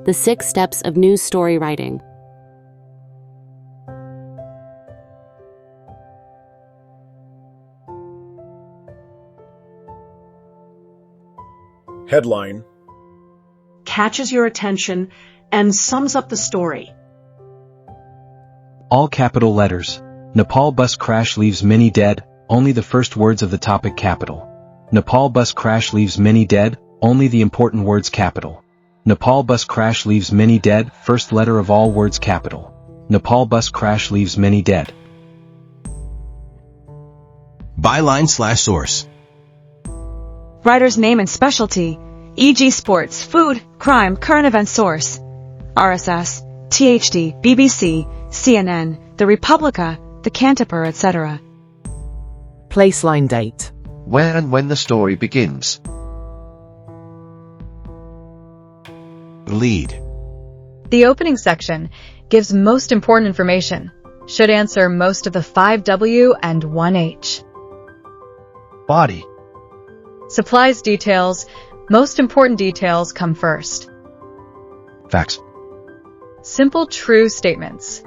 The 6 Steps of News Story Writing. Headline: Catches your attention and sums up the story. All capital letters. Nepal bus crash leaves many dead, only the first words of the topic capital. Nepal bus crash leaves many dead, only the important words capital. Nepal bus crash leaves many dead, first letter of all words capital. Nepal bus crash leaves many dead. Byline/source. Writer's name and specialty, e.g. sports, food, crime, current event source. RSS, THD, BBC, CNN, The Republica, The Canterbury, etc. Placeline date. Where and when the story begins. Lead. The opening section gives most important information, should answer most of the 5W and 1H. Body. Supplies details, most important details come first. Facts. Simple true statements.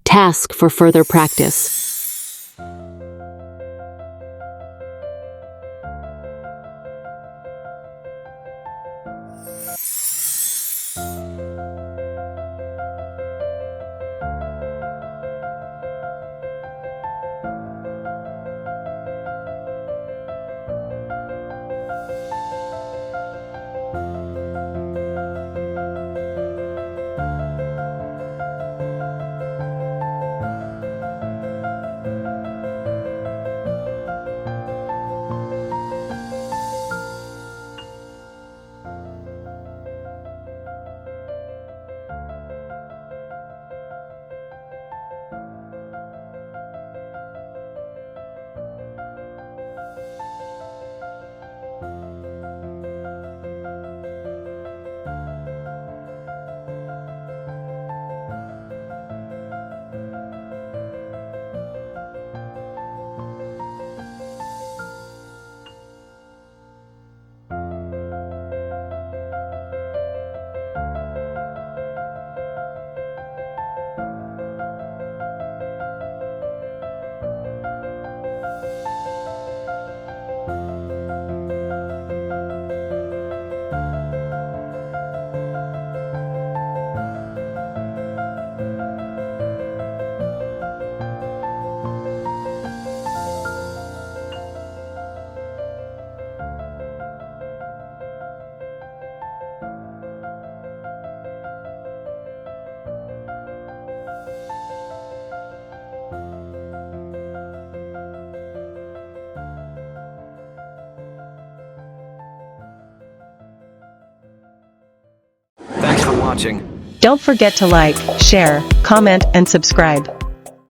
Task for further practice. watching. Don't forget to like, share, comment, and subscribe.